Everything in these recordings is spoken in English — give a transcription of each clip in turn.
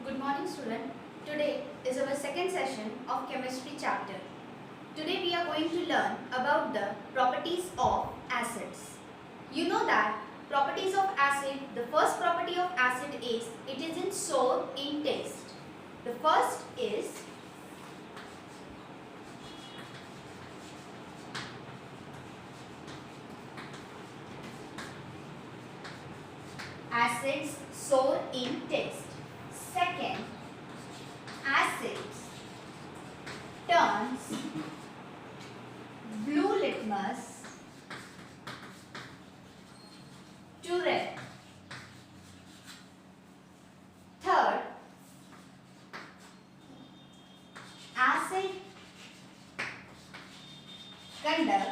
Good morning student. Today is our second session of chemistry chapter. Today we are going to learn about the properties of acids. You know that properties of acid, the first property of acid is it is in sour in taste. The first is acids sour in taste. Second, acids turns blue litmus to red. Third, acid conduct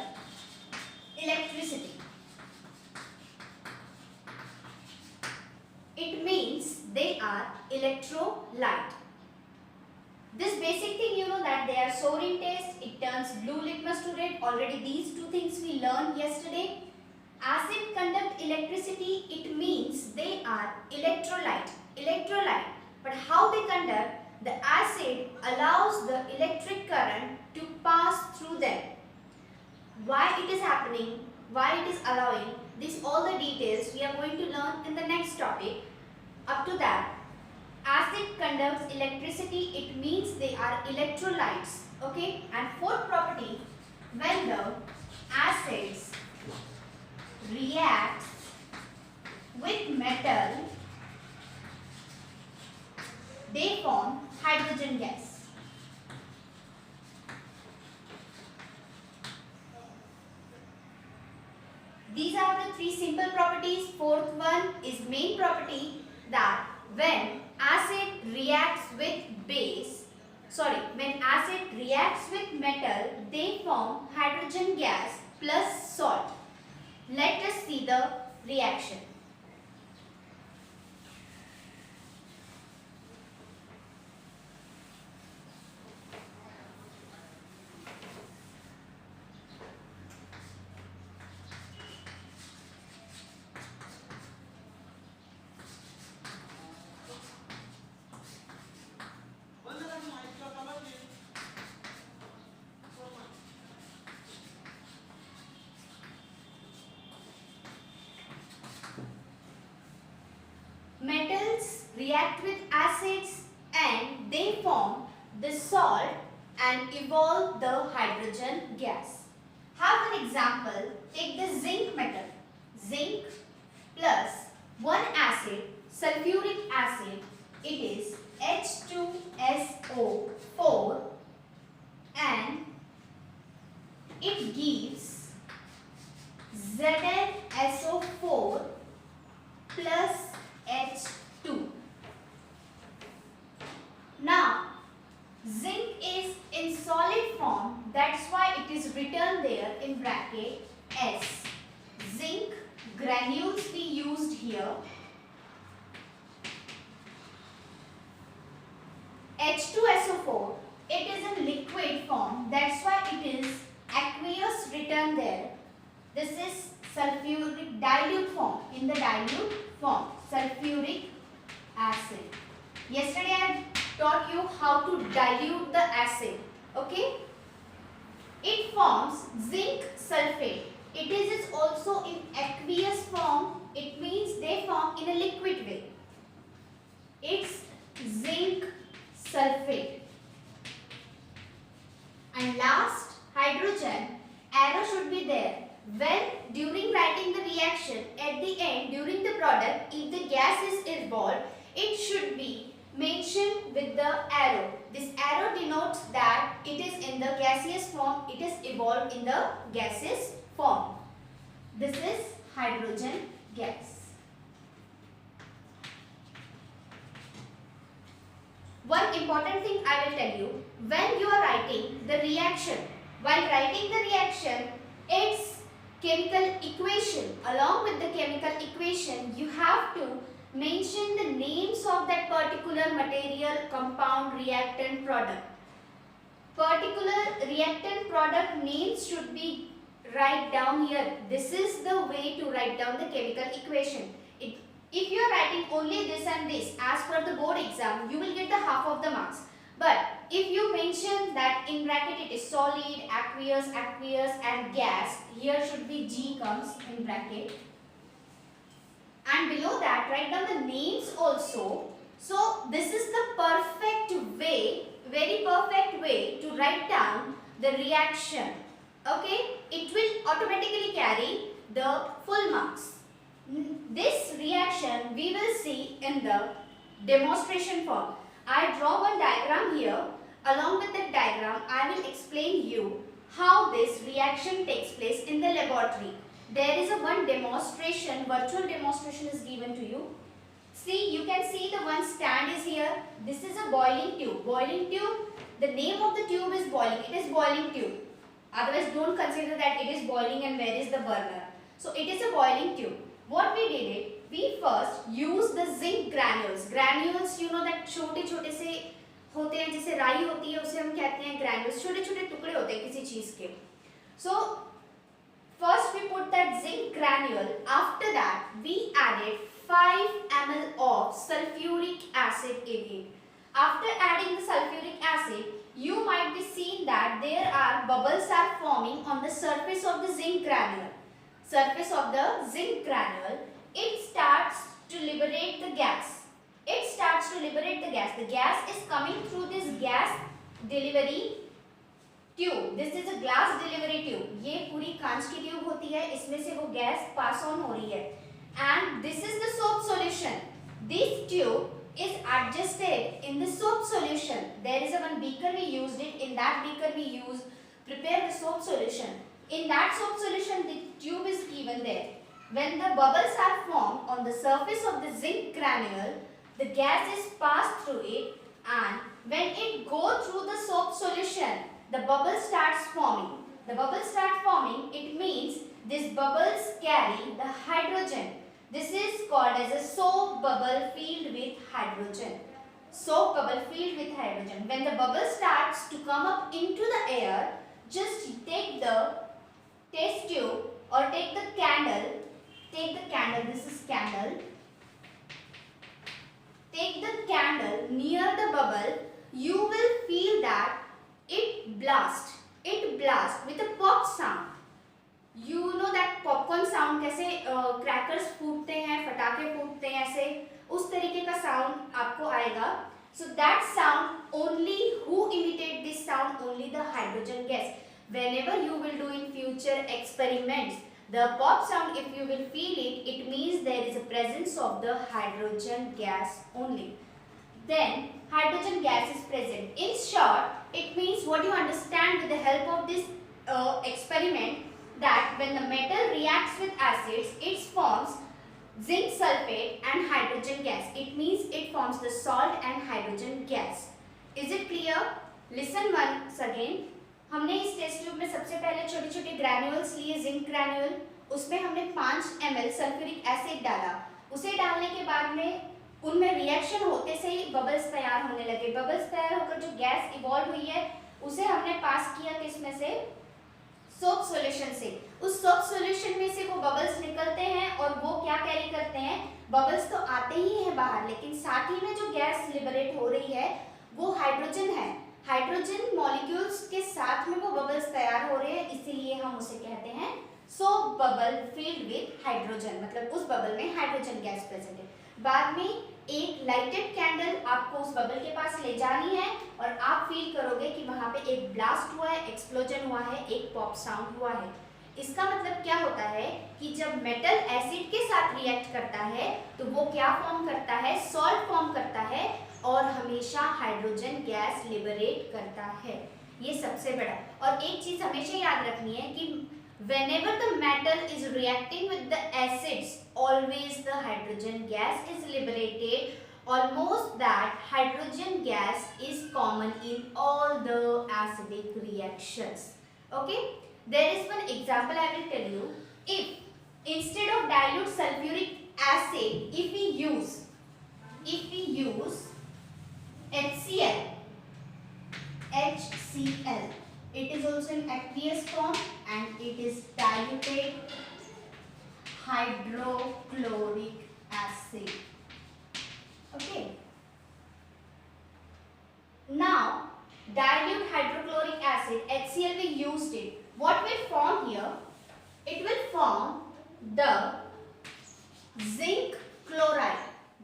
electricity. It means they are electrolyte. This basic thing you know that they are sour in taste, it turns blue litmus to red. Already these two things we learned yesterday. Acid conduct electricity, it means they are electrolyte. But how they conduct? The acid allows the electric current to pass through them. Why it is happening? Why it is allowing? These all the details we are going to learn in the next topic. Up to that, acid conducts electricity, it means they are electrolytes. Okay, and fourth property, when the acids react with metal, they form hydrogen gas. These are the three simple properties. Fourth one is main property, that when acid reacts with metal, they form hydrogen gas plus salt. Let us see the reaction. Metals react with acids and they form the salt and evolve the hydrogen gas. Have an example. Take the zinc metal. Zinc plus one acid, sulfuric acid, it is H2SO4 and it gives ZnSO4 plus H2. Now, zinc is in solid form, that's why it is written there in bracket S. Zinc granules we used here. H2SO4, it is in liquid form, that's why it is aqueous written there. This is sulfuric dilute form, in the dilute form, sulfuric acid. Yesterday I taught you how to dilute the acid. Okay? It forms zinc sulfate. It is also in aqueous form. It means they form in a liquid way. It's zinc sulfate. And last, hydrogen. Arrow should be there. When during writing the reaction, at the end, during the product, if the gas is involved, it should be mentioned with the arrow. This arrow denotes that it is in the gaseous form, it is evolved in the gaseous form. This is hydrogen gas. One important thing I will tell you, when you are writing the reaction, while writing the reaction, its chemical equation, along with the chemical equation, you have to mention the names of that particular material, compound, reactant, product. Particular reactant product names should be write down here. This is the way to write down the chemical equation. If you are writing only this and this as per the board exam, you will get the half of the marks. But if you mention that in bracket it is solid, aqueous, and gas, here should be G comes in bracket. And below that write down the names also. So this is the perfect way, very perfect way to write down the reaction. Okay, it will automatically carry the full marks. This reaction we will see in the demonstration form. I draw one diagram here. Along with that diagram, I will explain you how this reaction takes place in the laboratory. There is a one demonstration, virtual demonstration is given to you. See, you can see the one stand is here. This is a boiling tube. Boiling tube, the name of the tube is boiling. It is boiling tube. Otherwise, don't consider that it is boiling and where is the burner. So, it is a boiling tube. What we did it, we first use the zinc granules. Granules, you know that छोटे-छोटे से होते हैं, जैसे राई होती है उसे हम कहते हैं granules. छोटे-छोटे टुकड़े होते हैं किसी चीज के. So first we put that zinc granule. After that we added 5 ml of sulfuric acid in it. After adding the sulfuric acid, you might be seeing that there are bubbles are forming on the surface of the zinc granule. Surface of the zinc granule, it starts to liberate the gas. It starts to liberate the gas. The gas is coming through this gas delivery tube. This is a glass delivery tube. ये पूरी कांच की tube होती है, इसमें से वो gas pass on हो रही है. And this is the soap solution. This tube is adjusted in the soap solution. There is a one beaker we used it. In that beaker we prepare the soap solution. In that soap solution, the tube is given there. When the bubbles are formed on the surface of the zinc granule, the gas is passed through it, and when it goes through the soap solution, the bubble starts forming. The bubbles start forming, it means these bubbles carry the hydrogen. This is called as a soap bubble filled with hydrogen. Soap bubble filled with hydrogen. When the bubble starts to come up into the air, just take the test tube or take the candle, this is candle, take the candle near the bubble, you will feel that it blasts with a pop sound. You know that popcorn sound कैसे crackers फूटते हैं, फटाके फूटते हैं, ऐसे उस तरीके का sound आपको आएगा. So that sound, only who imitate this sound? Only the hydrogen gas. Whenever you will do in future experiments, the pop sound, if you will feel it, it means there is a presence of the hydrogen gas only. Then hydrogen gas is present. In short, it means what you understand with the help of this experiment, that when the metal reacts with acids, it forms zinc sulfate and hydrogen gas. It means it forms the salt and hydrogen gas. Is it clear? Listen once again. हमने इस test tube में सबसे पहले छोटे छोटे granules लिए, zinc granule, उसमें हमने 5 ml सल्फ्यूरिक एसिड डाला. उसे डालने के बाद में उनमें रिएक्शन होते से ही बबल्स तैयार होने लगे. बबल्स तैयार होकर जो गैस इवॉल्व हुई है उसे हमने पास किया किसमें से? सोप सॉल्यूशन से. उस सोप सॉल्यूशन में से वो बबल्स निकलते हैं और वो क्या कैरी करते हैं? बबल्स तो आते ही हैं बाहर, लेकिन साथ ही में जो गैस लिबरेट हो रही है वो हाइड्रोजन है. हाइड्रोजन मॉलिक्यूल्स के साथ में वो बबल्स तैयार हो रहे हैं, इसीलिए हम उसे कहते हैं soap bubble filled with hydrogen. मतलब उस बबल में हाइड्रोजन गैस प्रेजेंट है. बाद में एक लाइटेड कैंडल आपको उस बबल के पास ले जानी है और आप फील करोगे कि वहां पे एक ब्लास्ट हुआ है, एक्सप्लोजन हुआ है, एक पॉप साउंड हुआ है. इसका मतलब क्या होता है कि जब मेटल एसिड के साथ रिएक्ट करता है तो वो क्या फॉर्म करता है? सॉल्ट फॉर्म करता है और हमेशा हाइड्रोजन गैस लिबरेट करता है. ये सबसे बड़ा. और एक चीज हमेशा याद रखनी है कि whenever the metal is reacting with the acids, always the hydrogen gas is liberated. Almost that hydrogen gas is common in all the acidic reactions. Okay? There is one example I will tell you. If instead of dilute sulfuric acid, if we use HCl, it is also in aqueous form and it is diluted hydrochloric acid. Okay. Now, dilute hydrochloric acid, HCl, we used it. What will form here? It will form the zinc chloride.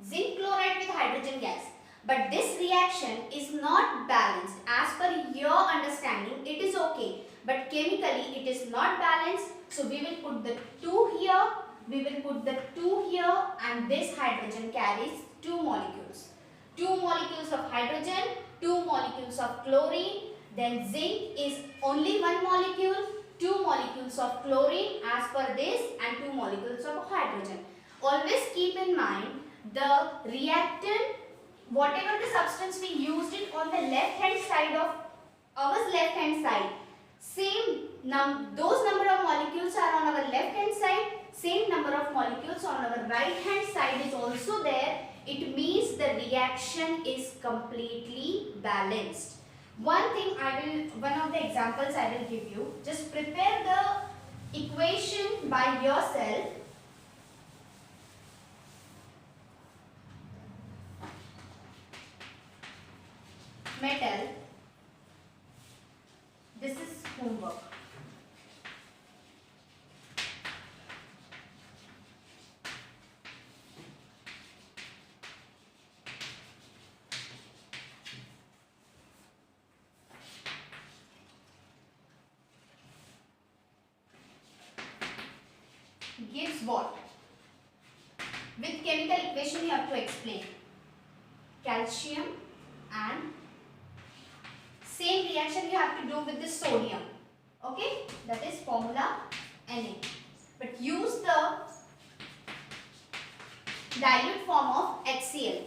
Zinc chloride with hydrogen gas. But this reaction is not balanced. As per your understanding, it is okay. But chemically, it is not balanced. So, we will put the 2 here. We will put the 2 here. And this hydrogen carries 2 molecules. 2 molecules of hydrogen, 2 molecules of chlorine. Then zinc is only 1 molecule. 2 molecules of chlorine as per this and 2 molecules of hydrogen. Always keep in mind the reactant, whatever the substance we used it on the left hand side of our left hand side, those number of molecules are on our left hand side, same number of molecules on our right hand side is also there. It means the reaction is completely balanced. One of the examples I will give you. Just prepare the equation by yourself. Metal. This is homework. Gives what? With chemical equation you have to explain. Calcium and same reaction you have to do with the sodium. Okay? That is formula Na. But use the dilute form of HCl.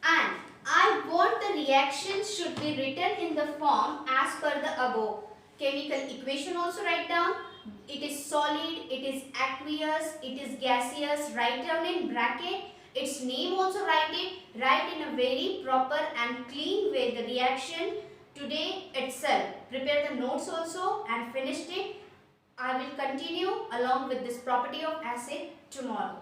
And I want the reactions should be written in the form as per the above. Chemical equation also write down. It is solid, it is aqueous, it is gaseous. Write down in bracket. Its name also write it. Write in a very proper and clean way the reaction today itself. Prepare the notes also and finished it. I will continue along with this property of acid tomorrow.